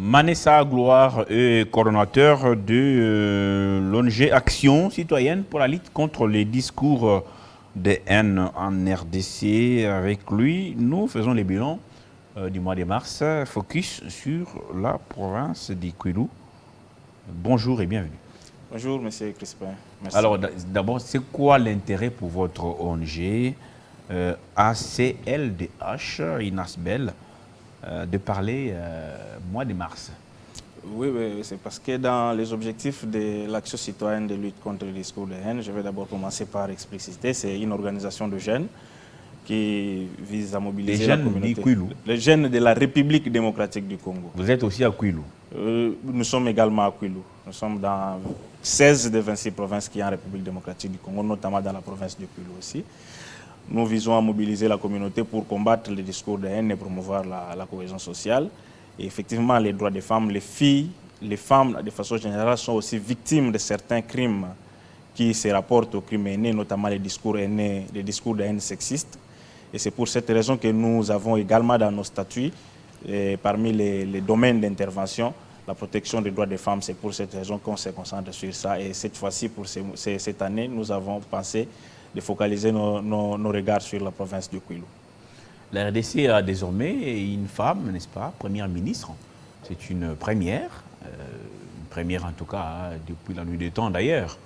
Manessa Gloire est coordonnateur de l'ONG Action citoyenne pour la lutte contre les discours de haine en RDC. Avec lui, nous faisons les bilans du mois de mars, focus sur la province du Kwilu. Bonjour et bienvenue. Bonjour, monsieur Crispin. Merci. Alors, d'abord, c'est quoi l'intérêt pour votre ONG ACLDH, INASBEL, de parler mois de mars? Oui, c'est parce que dans les objectifs de l'action citoyenne de lutte contre le discours de haine, je vais d'abord commencer par expliciter, c'est une organisation de jeunes qui vise à mobiliser la communauté. Les jeunes de la République démocratique du Congo. Vous êtes aussi à Kwilu? Nous sommes également à Kwilu. Nous sommes dans 16 des 26 provinces qui sont en République démocratique du Congo, notamment dans la province de Kwilu aussi. Nous visons à mobiliser la communauté pour combattre les discours de haine et promouvoir la cohésion sociale. Et effectivement, les droits des femmes, les filles, les femmes, de façon générale, sont aussi victimes de certains crimes qui se rapportent aux crimes haineux, notamment les discours de haine sexistes. Et c'est pour cette raison que nous avons également dans nos statuts, parmi les domaines d'intervention, la protection des droits des femmes. C'est pour cette raison qu'on se concentre sur ça. Et cette fois-ci, pour cette année, nous avons pensé de focaliser nos regards sur la province du Kwilu. La RDC a désormais une femme, n'est-ce pas, première ministre. C'est une première en tout cas, depuis la nuit des temps d'ailleurs.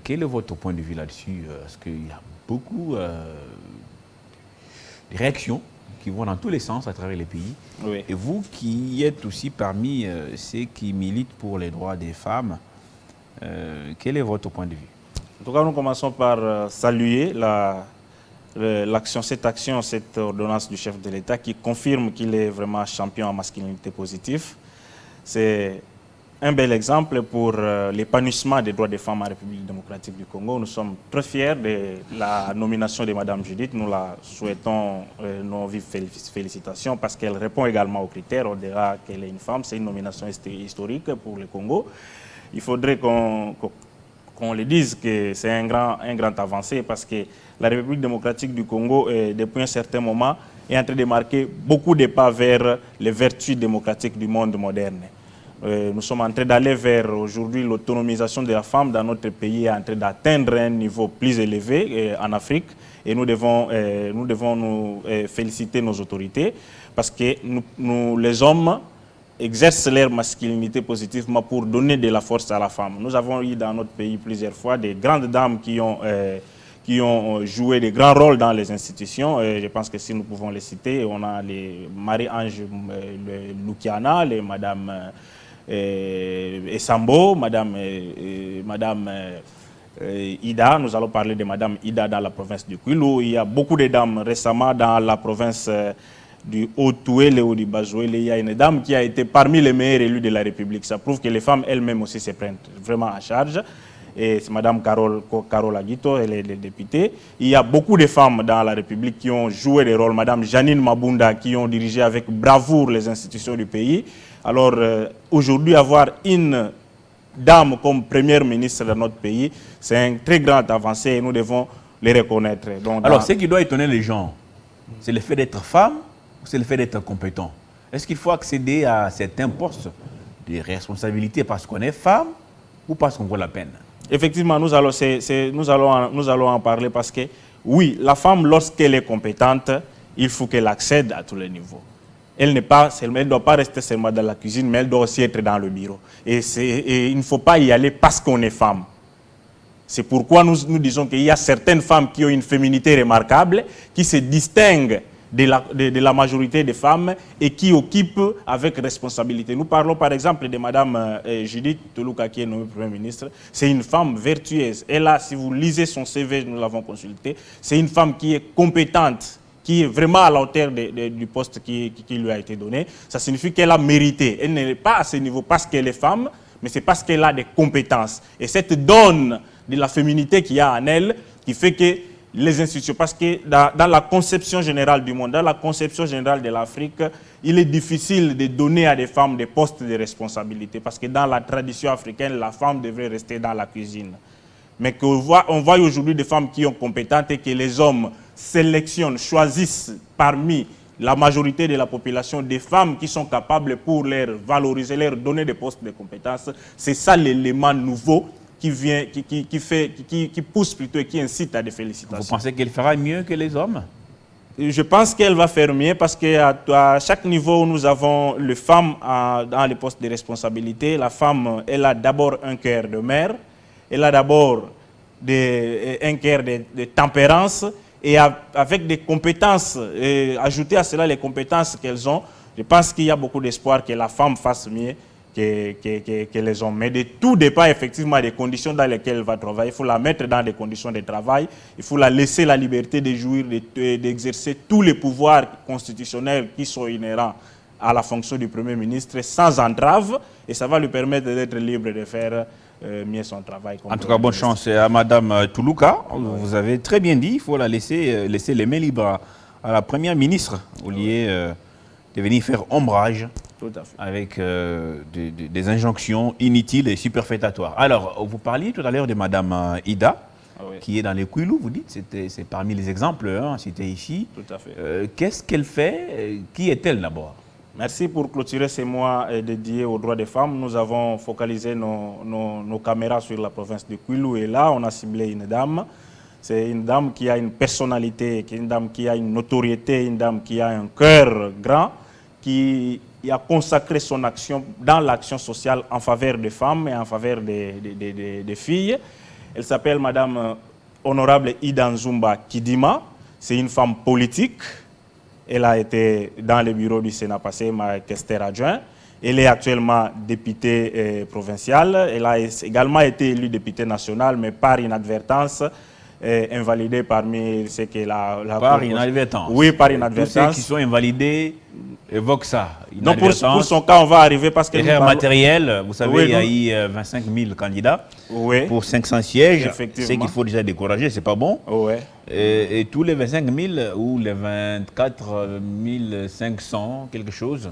Quel est votre point de vue là-dessus? Parce qu'il y a beaucoup de réactions qui vont dans tous les sens à travers les pays. Oui. Et vous qui êtes aussi parmi ceux qui militent pour les droits des femmes, quel est votre point de vue? En tout cas, nous commençons par saluer cette ordonnance du chef de l'État qui confirme qu'il est vraiment champion en masculinité positive. C'est un bel exemple pour l'épanouissement des droits des femmes en République démocratique du Congo. Nous sommes très fiers de la nomination de Mme Judith. Nous la souhaitons nos vives félicitations parce qu'elle répond également aux critères. On dira qu'elle est une femme. C'est une nomination historique pour le Congo. Il faudrait qu'on le dise que c'est un grand avancé parce que la République démocratique du Congo, depuis un certain moment, est en train de marquer beaucoup de pas vers les vertus démocratiques du monde moderne. Nous sommes en train d'aller vers aujourd'hui l'autonomisation de la femme dans notre pays est en train d'atteindre un niveau plus élevé en Afrique et nous devons nous féliciter nos autorités parce que les hommes exercent leur masculinité positivement pour donner de la force à la femme. Nous avons eu dans notre pays plusieurs fois des grandes dames qui ont joué de grands rôles dans les institutions. Je pense que si nous pouvons les citer, on a les Marie-Ange Lukiana, les Madame Essambo, Madame Ida. Nous allons parler de Madame Ida dans la province du Kwilu. Il y a beaucoup de dames récemment dans la province du Haut-Touélé ou du Bas-Ouélé. Il y a une dame qui a été parmi les meilleurs élus de la République. Ça prouve que les femmes elles-mêmes aussi se prennent vraiment en charge. Et c'est Mme Carole Aguito, elle est députée. Il y a beaucoup de femmes dans la République qui ont joué des rôles. Mme Janine Mabunda qui ont dirigé avec bravoure les institutions du pays. Alors aujourd'hui, avoir une dame comme première ministre de notre pays, c'est un très grand avancé et nous devons les reconnaître. Donc, alors, ce qui doit étonner les gens, c'est le fait d'être femme ou c'est le fait d'être compétent? Est-ce qu'il faut accéder à certains postes de responsabilité parce qu'on est femme ou parce qu'on vaut la peine? Effectivement, nous allons en parler parce que, oui, la femme, lorsqu'elle est compétente, il faut qu'elle accède à tous les niveaux. Elle ne doit pas rester seulement dans la cuisine, mais elle doit aussi être dans le bureau. Et il ne faut pas y aller parce qu'on est femme. C'est pourquoi nous disons qu'il y a certaines femmes qui ont une féminité remarquable, qui se distinguent de la majorité des femmes et qui occupent avec responsabilité. Nous parlons par exemple de Mme Judith Toluka qui est nommée Premier ministre. C'est une femme vertueuse. Elle a, si vous lisez son CV, nous l'avons consulté, c'est une femme qui est compétente, qui est vraiment à la hauteur du poste qui lui a été donné. Ça signifie qu'elle a mérité. Elle n'est pas à ce niveau parce qu'elle est femme, mais c'est parce qu'elle a des compétences. Et cette donne de la féminité qu'il y a en elle, qui fait que les institutions, parce que dans la conception générale du monde, dans la conception générale de l'Afrique, il est difficile de donner à des femmes des postes de responsabilité, parce que dans la tradition africaine, la femme devrait rester dans la cuisine. Mais on voit aujourd'hui des femmes qui sont compétentes et que les hommes sélectionnent, choisissent parmi la majorité de la population, des femmes qui sont capables pour leur valoriser, leur donner des postes de compétences. C'est ça l'élément nouveau qui vient, qui pousse plutôt et qui incite à des félicitations. Vous pensez qu'elle fera mieux que les hommes? Je pense qu'elle va faire mieux parce qu'à chaque niveau où nous avons les femmes dans les postes de responsabilité, la femme, elle a d'abord un cœur de mère, elle a d'abord un cœur de tempérance et avec des compétences, ajouter à cela les compétences qu'elles ont, je pense qu'il y a beaucoup d'espoir que la femme fasse mieux que les hommes. Mais de tout dépend effectivement des conditions dans lesquelles elle va travailler. Il faut la mettre dans des conditions de travail. Il faut la laisser la liberté de jouir, d'exercer tous les pouvoirs constitutionnels qui sont inhérents à la fonction du Premier ministre sans entrave. Et ça va lui permettre d'être libre de faire mieux son travail. En tout cas, bonne chance à Madame Toulouka. Vous avez très bien dit, il faut la laisser les mains libres à la Première ministre au lieu de venir faire ombrage. Tout à fait. Avec des injonctions inutiles et superfétatoires. Alors, vous parliez tout à l'heure de Madame Ida, qui est dans les Kouilou, vous dites, c'est parmi les exemples cités ici. Tout à fait. Qu'est-ce qu'elle fait? Qui est-elle d'abord? Merci pour clôturer ces mois dédiés aux droits des femmes. Nous avons focalisé nos caméras sur la province de Kouilou et là, on a ciblé une dame. C'est une dame qui a une personnalité, une dame qui a une notoriété, une dame qui a un cœur grand, qui a consacré son action dans l'action sociale en faveur des femmes et en faveur des filles. Elle s'appelle Madame Honorable Ida Nzumba Kidima. C'est une femme politique. Elle a été dans le bureau du Sénat passé, ma questeur adjoint. Elle est actuellement députée provinciale. Elle a également été élue députée nationale, mais par inadvertance, invalidée parmi ceux qui Par inadvertance? Oui, par inadvertance. Tous ceux qui sont invalidés évoquent ça. Non, pour son cas, on va arriver parce que... Erreur matérielle, vous savez, il y a eu 25 000 candidats pour 500 sièges. C'est qu'il faut déjà décourager, c'est pas bon. Et tous les 25 000 ou les 24 500, quelque chose,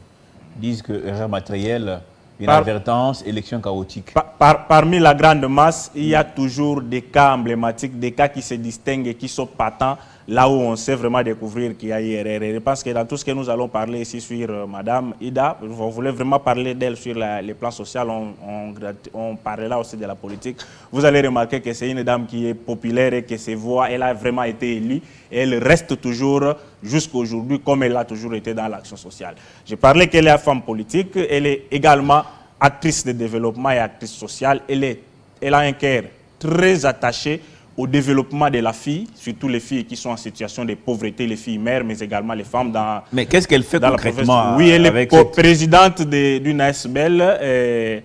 disent que erreur matérielle, inadvertance, élection chaotique. Parmi la grande masse, il y a toujours des cas emblématiques, des cas qui se distinguent et qui sont patents, là où on sait vraiment découvrir qu'il y a eu erreur. Je pense que dans tout ce que nous allons parler ici sur Madame Ida, on voulait vraiment parler d'elle sur les plans social, on parlera aussi de la politique. Vous allez remarquer que c'est une dame qui est populaire et que ses voix, elle a vraiment été élue et elle reste toujours jusqu'à aujourd'hui comme elle a toujours été dans l'action sociale. Je parlais qu'elle est femme politique, elle est également actrice de développement et actrice sociale. Elle a un cœur très attaché au développement de la fille, surtout les filles qui sont en situation de pauvreté, les filles mères, mais également les femmes dans... Mais qu'est-ce qu'elle fait concrètement? Oui, elle est présidente d'une ASBL,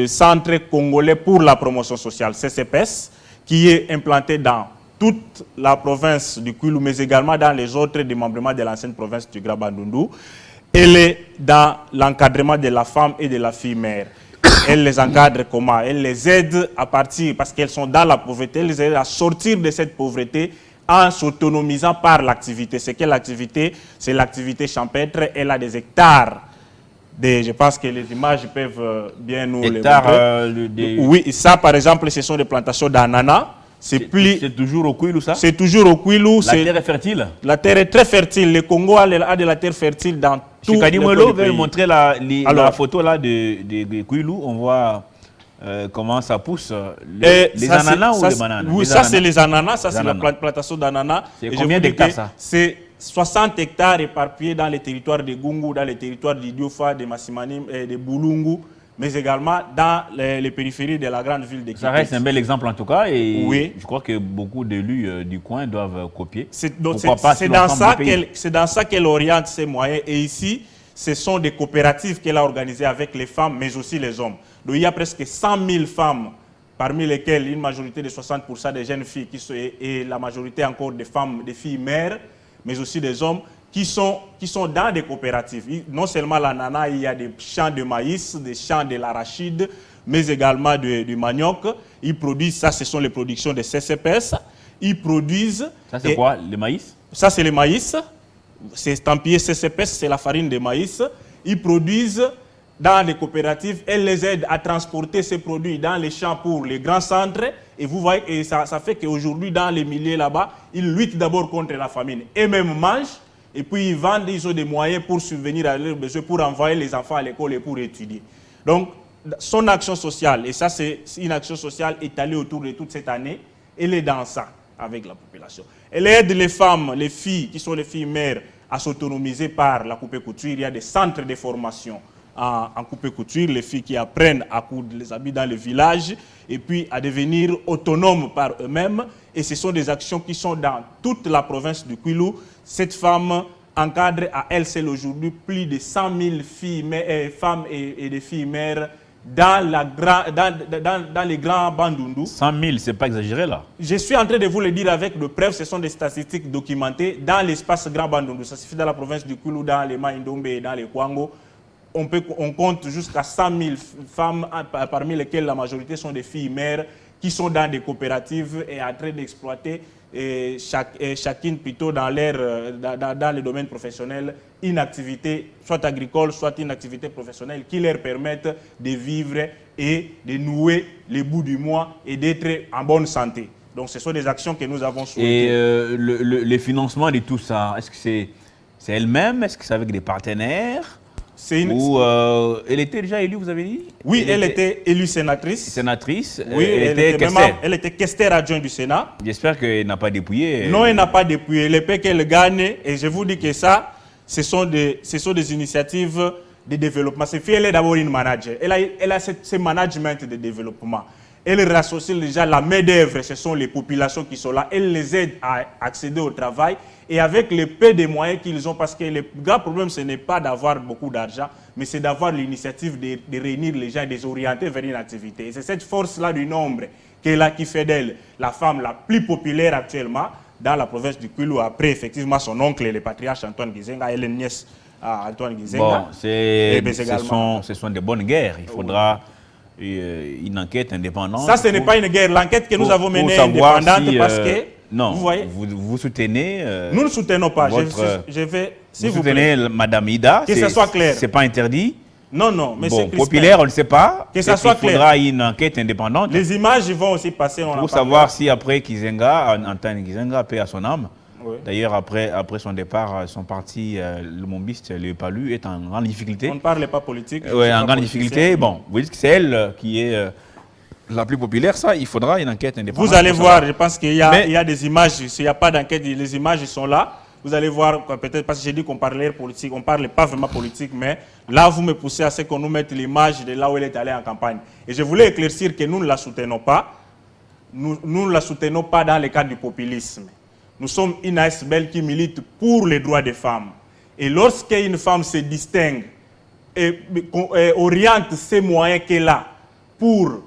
Centre Congolais pour la promotion sociale, CCPS, qui est implanté dans toute la province du Kouilou, mais également dans les autres démembrements de l'ancienne province du Grand Bandundu. Elle est dans l'encadrement de la femme et de la fille mère. Elle les encadre comment? Elle les aide à partir, parce qu'elles sont dans la pauvreté, elle les aide à sortir de cette pauvreté en s'autonomisant par l'activité. C'est quelle activité? C'est l'activité champêtre. Elle a des hectares. Je pense que les images peuvent bien nous les montrer. Oui, ça par exemple, ce sont des plantations d'ananas. C'est toujours au Kouilou, ça? C'est toujours au Kouilou. La terre est fertile? La terre est très fertile. Le Congo a de la terre fertile dans tout le pays. Je vais montrer la photo là de Kouilou. On voit comment ça pousse. Les ananas ou les bananes? Oui, ça c'est les ananas. Ça c'est la plantation d'ananas. C'est combien d'hectares ça? C'est 60 hectares éparpillés dans les territoires de Gungu, dans les territoires de Diofa, de Massimanim et de Boulungu, mais également dans les périphéries de la grande ville de Kikwit. Ça reste un bel exemple en tout cas, et oui, je crois que beaucoup d'élus du coin doivent copier. C'est dans ça qu'elle oriente ses moyens, et ici, ce sont des coopératives qu'elle a organisées avec les femmes, mais aussi les hommes. Donc il y a presque 100 000 femmes, parmi lesquelles une majorité de 60% des jeunes filles, et la majorité encore des femmes, des filles mères, mais aussi des hommes, qui sont dans des coopératives. Non seulement l'ananas, il y a des champs de maïs, des champs de l'arachide, mais également du manioc. Ils produisent, ça ce sont les productions de CCPS. Ils produisent... Ça c'est quoi, le maïs? Ça c'est le maïs. C'est estampillé CCPS, c'est la farine de maïs. Ils produisent dans les coopératives. Elles les aident à transporter ces produits dans les champs pour les grands centres. Et vous voyez, et ça fait qu'aujourd'hui, dans les milieux là-bas, ils luttent d'abord contre la famine. Et même mangent. et puis ils vendent, ils ont des moyens pour subvenir à leurs besoins, pour envoyer les enfants à l'école et pour étudier. Donc, son action sociale, et ça c'est une action sociale étalée autour de toute cette année, elle est dans ça, avec la population. Elle aide les femmes, les filles, qui sont les filles mères, à s'autonomiser par la coupe-couture. Il y a des centres de formation en coupe-couture, les filles qui apprennent à coudre les habits dans le village, et puis à devenir autonomes par eux-mêmes. Et ce sont des actions qui sont dans toute la province du Kwilu. Cette femme encadre à elle seule aujourd'hui plus de 100 000 filles, femmes et des filles mères dans les grands Bandundu. 100 000, c'est pas exagéré là. Je suis en train de vous le dire avec de preuves, ce sont des statistiques documentées dans l'espace Grand Bandundu. Ça suffit dans la province du Kwilu, dans les Maïndombe et dans les Kwango. On compte jusqu'à 100 000 femmes, parmi lesquelles la majorité sont des filles mères, qui sont dans des coopératives et en train d'exploiter chacune plutôt dans le domaine professionnel une activité soit agricole, soit une activité professionnelle qui leur permette de vivre et de nouer les bouts du mois et d'être en bonne santé. Donc ce sont des actions que nous avons souhaitées. Et le financement de tout ça, est-ce que c'est elle-même? Est-ce que c'est avec des partenaires? Ou elle était déjà élue, vous avez dit? Oui, elle était élue sénatrice. Sénatrice. Oui, elle était questeur adjointe du Sénat. J'espère qu'elle n'a pas dépouillé. Non, elle n'a pas dépouillé. Le fait qu'elle gagne, et je vous dis que ça, ce sont des initiatives de développement. Cette fille, elle est d'abord une manager. Elle a ce management de développement. Elle rassocie déjà la main-d'œuvre, ce sont les populations qui sont là. Elle les aide à accéder au travail et avec le peu de moyens qu'ils ont, parce que le grand problème, ce n'est pas d'avoir beaucoup d'argent, mais c'est d'avoir l'initiative de réunir les gens et de les orienter vers une activité. Et c'est cette force-là du nombre qui fait d'elle la femme la plus populaire actuellement dans la province du Kwilu, après effectivement son oncle, le patriarche Antoine Gizenga, et les nièces Antoine Gizenga. Bon, ce sont des bonnes guerres. Il faudra une enquête indépendante. Ça, ce n'est pas une guerre. L'enquête que nous avons menée est indépendante parce que... Non, vous voyez, vous soutenez... nous ne soutenons pas. Vous soutenez Mme Ida. Que ça soit clair. Ce n'est pas interdit. Non, non, mais c'est populaire, on ne sait pas. Que ça soit clair. Il faudra une enquête indépendante. Les images vont aussi passer. Pour savoir si après Kizenga, Antoine Gizenga, paix à son âme. Oui. D'ailleurs, après son départ, son parti, le Mombiste, le Palu, est en grande difficulté. On ne parle pas politique. Oui, en grande difficulté. Bon, vous dites que c'est elle qui est la plus populaire. Ça, il faudra une enquête indépendante. Vous allez voir, je pense qu'il y a des images. S'il n'y a pas d'enquête, les images sont là. Vous allez voir, peut-être parce que j'ai dit qu'on parlait politique, on ne parle pas vraiment politique, mais là, vous me poussez à ce qu'on nous mette l'image de là où elle est allée en campagne. Et je voulais éclaircir que nous ne la soutenons pas. Nous ne la soutenons pas dans le cadre du populisme. Nous sommes une ASBL qui milite pour les droits des femmes. Et lorsqu'une femme se distingue et oriente ses moyens qu'elle a pour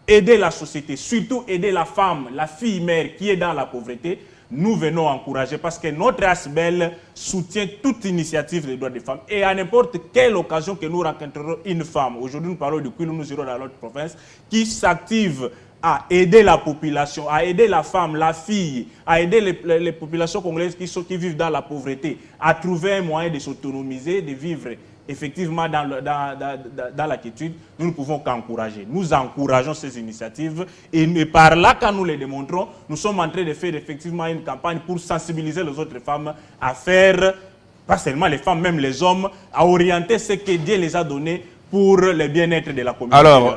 aider la société, surtout aider la femme, la fille mère qui est dans la pauvreté, nous venons encourager parce que notre ASBL soutient toute initiative des droits des femmes. Et à n'importe quelle occasion que nous rencontrerons une femme, aujourd'hui nous parlons du Kwilu, nous irons dans l'autre province, qui s'active à aider la population, à aider la femme, la fille, à aider les populations congolaises qui vivent dans la pauvreté, à trouver un moyen de s'autonomiser, de vivre effectivement dans la quiétude, nous ne pouvons qu'encourager. Nous encourageons ces initiatives et par là, quand nous les démontrons, nous sommes en train de faire effectivement une campagne pour sensibiliser les autres femmes à faire, pas seulement les femmes, même les hommes, à orienter ce que Dieu les a donné pour le bien-être de la communauté. Alors,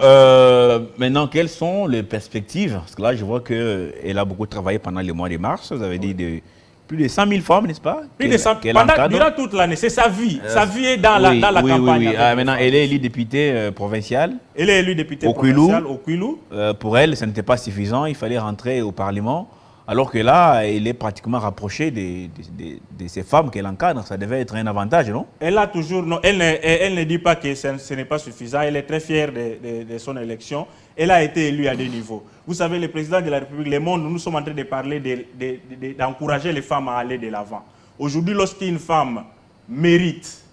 maintenant, quelles sont les perspectives? Parce que là, je vois qu'elle a beaucoup travaillé pendant le mois de mars. Vous avez dit plus de 100 000 femmes, n'est-ce pas? Plus de 100 000. Durant toute l'année, c'est sa vie. Sa vie est dans la campagne. Oui. Maintenant, elle est élue députée provinciale. Elle est élue députée provinciale au Kwilu. Pour elle, ce n'était pas suffisant. Il fallait rentrer au Parlement. Alors que là, elle est pratiquement rapprochée de ces femmes qu'elle encadre. Ça devait être un avantage, non? Elle a toujours... Non, elle ne dit pas que ce n'est pas suffisant. Elle est très fière de son élection. Elle a été élue à des niveaux. Vous savez, le président de la République, le monde, nous sommes en train de parler d'encourager les femmes à aller de l'avant. Aujourd'hui, lorsqu'une femme mérite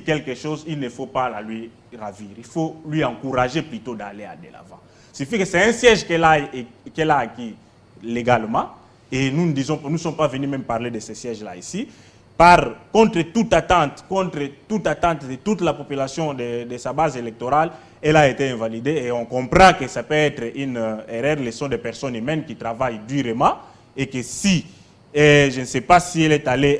quelque chose, il ne faut pas la lui ravir. Il faut lui encourager plutôt d'aller de l'avant. Il suffit que c'est un siège qu'elle a acquis légalement, et nous ne sommes pas venus même parler de ce siège-là ici, contre toute attente de toute la population de sa base électorale, elle a été invalidée, et on comprend que ça peut être une erreur, ce sont des personnes humaines qui travaillent durement, et que si Et je ne sais pas si elle est allée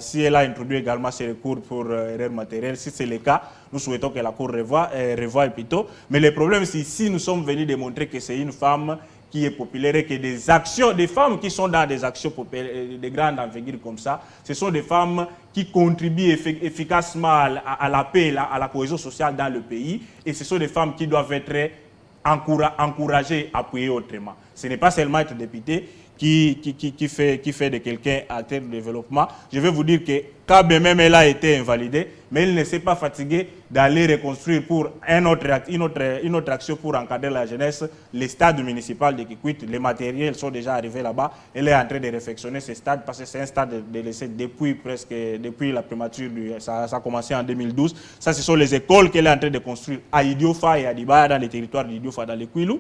si elle a introduit également ces recours pour erreur matérielle. Si c'est le cas, nous souhaitons que la Cour revoie plutôt. Mais le problème, c'est ici, nous sommes venus démontrer que c'est une femme qui est populaire et que des femmes qui sont dans des actions de grande envergure comme ça, ce sont des femmes qui contribuent efficacement à la paix, à la cohésion sociale dans le pays. Et ce sont des femmes qui doivent être encouragées, appuyées autrement. Ce n'est pas seulement être député qui fait de quelqu'un acteur de développement. Je vais vous dire que quand même elle a été invalidée, mais elle ne s'est pas fatiguée d'aller reconstruire pour une autre action pour encadrer la jeunesse, les stades municipaux de Kikwit. Les matériels sont déjà arrivés là-bas. Elle est en train de réfectionner ces stades parce que c'est un stade délaissé depuis la primature. Ça a commencé en 2012. Ça, ce sont les écoles qu'elle est en train de construire à Idiofa et à Diba, dans les territoires d'Idiofa, dans les Kwilu,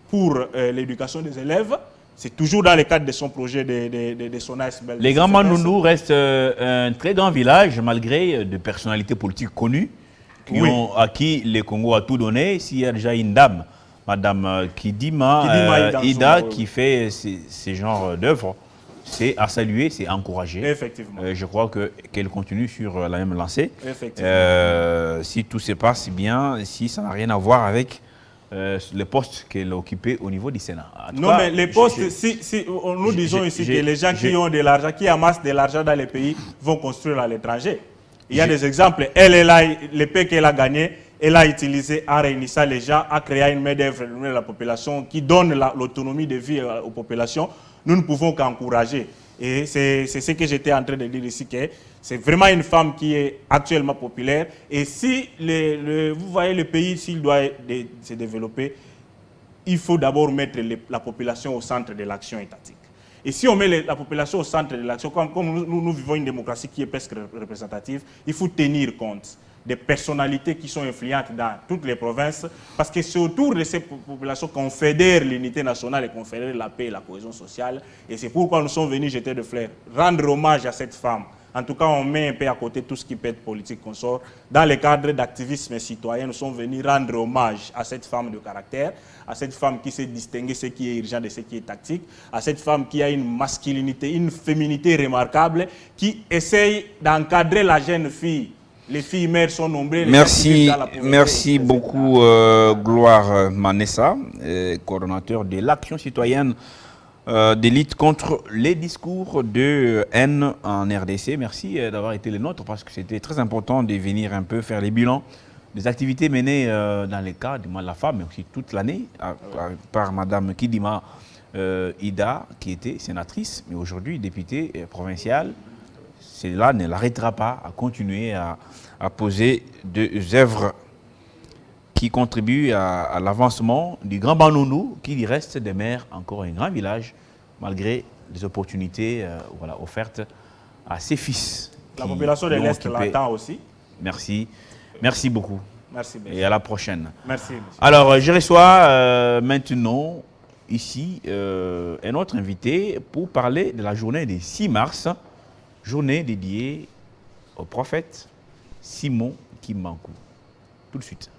pour l'éducation des élèves. C'est toujours dans le cadre de son projet de son ASBL. Les Grands Mandoundou restent un très grand village, malgré de personnalités politiques connues, à qui le Congo a tout donné. S'il y a déjà une dame, Madame Kidima Ida, qui fait ces genres d'œuvres, c'est à saluer, c'est à encourager. Effectivement. Je crois qu'elle continue sur la même lancée. Effectivement. Si tout se passe bien, si ça n'a rien à voir avec le poste qu'elle a occupé au niveau du Sénat. Non, mais les postes, nous disons ici que les gens qui ont de l'argent, qui amassent de l'argent dans les pays, vont construire à l'étranger. Il y a des exemples. Les pays qu'elle a gagné, elle a utilisé en réunissant les gens, à créer une main-d'œuvre de la population qui donne l'autonomie de vie aux populations. Nous ne pouvons qu'encourager. Et c'est ce que j'étais en train de dire ici, que c'est vraiment une femme qui est actuellement populaire. Et si vous voyez le pays, s'il doit se développer, il faut d'abord mettre la population au centre de l'action étatique. Et si on met la population au centre de l'action, comme nous vivons une démocratie qui est presque représentative, il faut tenir compte des personnalités qui sont influentes dans toutes les provinces, parce que c'est autour de ces populations qu'on fédère l'unité nationale et qu'on fédère la paix et la cohésion sociale. Et c'est pourquoi nous sommes venus jeter de fleurs, rendre hommage à cette femme. En tout cas, on met un peu à côté tout ce qui peut être politique qu'on sort. Dans le cadre d'activisme citoyen, nous sommes venus rendre hommage à cette femme de caractère, à cette femme qui s'est distinguée ce qui est urgent de ce qui est tactique, à cette femme qui a une masculinité, une féminité remarquable, qui essaye d'encadrer la jeune fille. Les filles mères sont nombreuses. Merci beaucoup, Gloire Manessa, coordonnateur de l'action citoyenne de lutte contre les discours de haine en RDC. Merci d'avoir été les nôtres, parce que c'était très important de venir un peu faire les bilans des activités menées dans le cadre du mois de la femme, mais aussi toute l'année, par Madame Kidima Ida, qui était sénatrice, mais aujourd'hui députée provinciale. Cela ne l'arrêtera pas à continuer à poser des œuvres qui contribuent à l'avancement du Grand Mandoundou, qui reste demeure encore un grand village, malgré les opportunités offertes à ses fils. La population de l'Est l'attend aussi. Merci. Merci beaucoup. Merci. Et à la prochaine. Merci. Alors, je reçois maintenant ici un autre invité pour parler de la journée du 6 mars, journée dédiée au prophète Simon Kimbangu. Tout de suite.